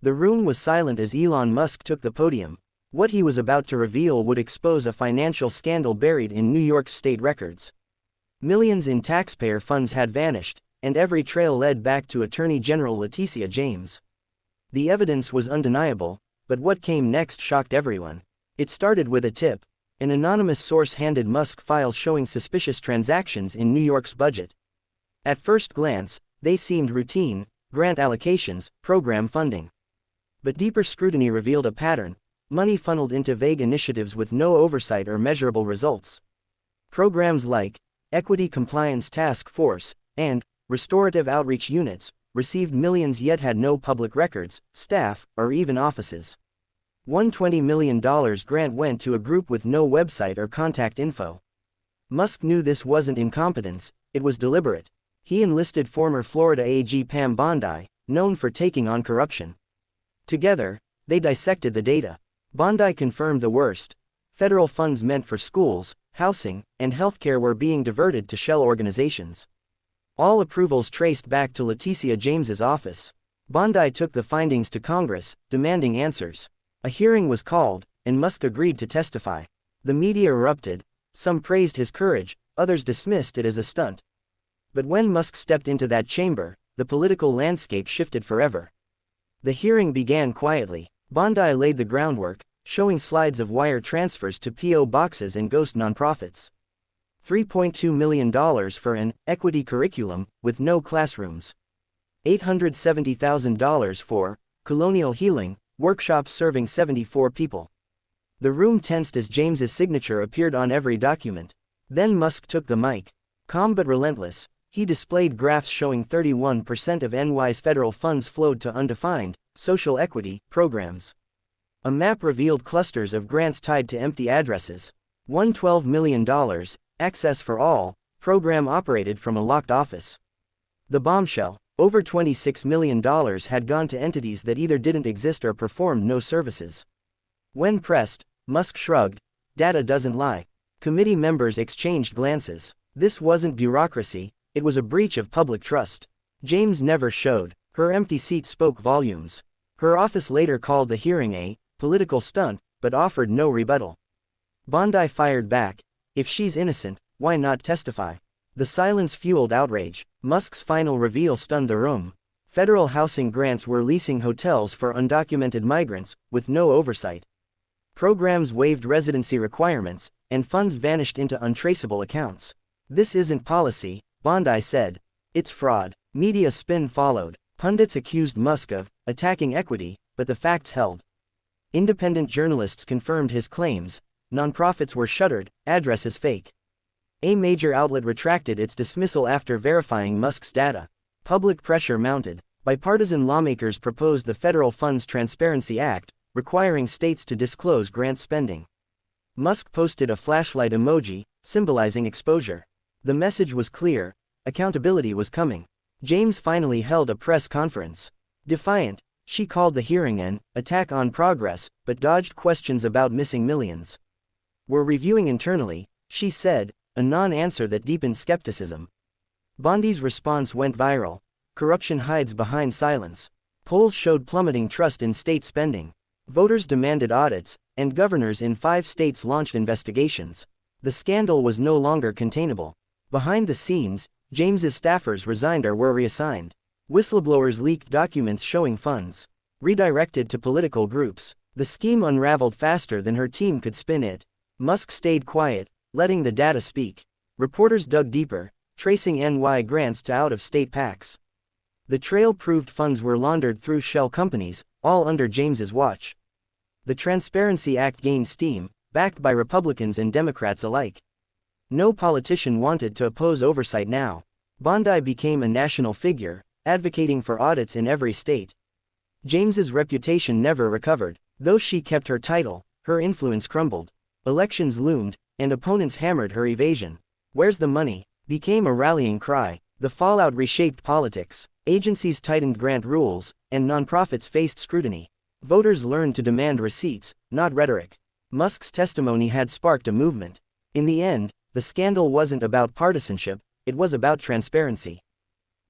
The room was silent as Elon Musk took the podium. What he was about to reveal would expose a financial scandal buried in New York's state records. Millions in taxpayer funds had vanished, and every trail led back to Attorney General Leticia James. The evidence was undeniable, but what came next shocked everyone. It started with a tip. An anonymous source handed Musk files showing suspicious transactions in New York's budget. At first glance, they seemed routine: grant allocations, program funding. But deeper scrutiny revealed a pattern: money funneled into vague initiatives with no oversight or measurable results. Programs like Equity Compliance Task Force and Restorative Outreach Units received millions yet had no public records, staff, or even offices. One $20 million grant went to a group with no website or contact info. Musk knew this wasn't incompetence, it was deliberate. He enlisted former Florida AG Pam Bondi, known for taking on corruption. Together, they dissected the data. Bondi confirmed the worst. Federal funds meant for schools, housing, and healthcare were being diverted to shell organizations. All approvals traced back to Leticia James's office. Bondi took the findings to Congress, demanding answers. A hearing was called, and Musk agreed to testify. The media erupted. Some praised his courage, others dismissed it as a stunt. But when Musk stepped into that chamber, the political landscape shifted forever. The hearing began quietly. Bondi laid the groundwork, showing slides of wire transfers to P.O. boxes and ghost nonprofits. $3.2 million for an equity curriculum, with no classrooms. $870,000 for colonial healing workshops serving 74 people. The room tensed as James's signature appeared on every document. Then Musk took the mic. Calm but relentless, he displayed graphs showing 31% of NY's federal funds flowed to undefined, social equity programs. A map revealed clusters of grants tied to empty addresses. $112 million, Access for All, program operated from a locked office. The bombshell: over $26 million had gone to entities that either didn't exist or performed no services. When pressed, Musk shrugged. Data doesn't lie. Committee members exchanged glances. This wasn't bureaucracy, it was a breach of public trust. James never showed. Her empty seat spoke volumes. Her office later called the hearing a political stunt, but offered no rebuttal. Bondi fired back. If she's innocent, why not testify? The silence fueled outrage. Musk's final reveal stunned the room. Federal housing grants were leasing hotels for undocumented migrants, with no oversight. Programs waived residency requirements, and funds vanished into untraceable accounts. This isn't policy, Bondi said. It's fraud. Media spin followed. Pundits accused Musk of attacking equity, but the facts held. Independent journalists confirmed his claims. Nonprofits were shuttered, addresses fake. A major outlet retracted its dismissal after verifying Musk's data. Public pressure mounted. Bipartisan lawmakers proposed the Federal Funds Transparency Act, requiring states to disclose grant spending. Musk posted a flashlight emoji, symbolizing exposure. The message was clear: accountability was coming. James finally held a press conference. Defiant, she called the hearing an attack on progress, but dodged questions about missing millions. We're reviewing internally, she said, a non-answer that deepened skepticism. Bondi's response went viral. Corruption hides behind silence. Polls showed plummeting trust in state spending. Voters demanded audits, and governors in 5 states launched investigations. The scandal was no longer containable. Behind the scenes, James's staffers resigned or were reassigned. Whistleblowers leaked documents showing funds redirected to political groups. The scheme unraveled faster than her team could spin it. Musk stayed quiet, letting the data speak. Reporters dug deeper, tracing NY grants to out-of-state PACs. The trail proved funds were laundered through shell companies, all under James's watch. The Transparency Act gained steam, backed by Republicans and Democrats alike. No politician wanted to oppose oversight now. Bondi became a national figure, advocating for audits in every state. James's reputation never recovered. Though she kept her title, her influence crumbled. Elections loomed, and opponents hammered her evasion. "Where's the money?" became a rallying cry. The fallout reshaped politics. Agencies tightened grant rules, and nonprofits faced scrutiny. Voters learned to demand receipts, not rhetoric. Musk's testimony had sparked a movement. In the end, the scandal wasn't about partisanship, it was about transparency.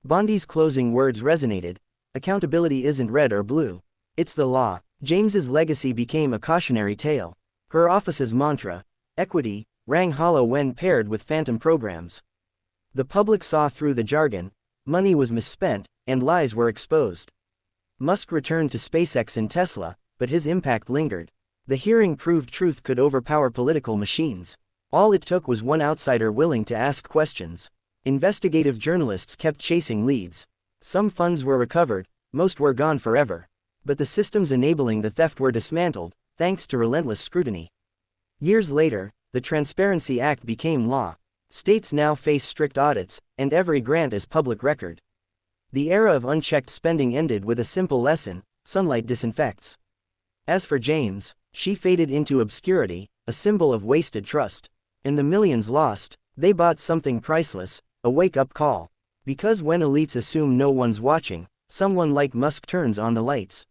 Bondi's closing words resonated: accountability isn't red or blue. It's the law. James's legacy became a cautionary tale. Her office's mantra, equity, rang hollow when paired with phantom programs. The public saw through the jargon, money was misspent, and lies were exposed. Musk returned to SpaceX and Tesla, but his impact lingered. The hearing proved truth could overpower political machines. All it took was one outsider willing to ask questions. Investigative journalists kept chasing leads. Some funds were recovered, most were gone forever. But the systems enabling the theft were dismantled, thanks to relentless scrutiny. Years later, the Transparency Act became law. States now face strict audits, and every grant is public record. The era of unchecked spending ended with a simple lesson: sunlight disinfects. As for James, she faded into obscurity, a symbol of wasted trust. And the millions lost, they bought something priceless, a wake-up call. Because when elites assume no one's watching, someone like Musk turns on the lights.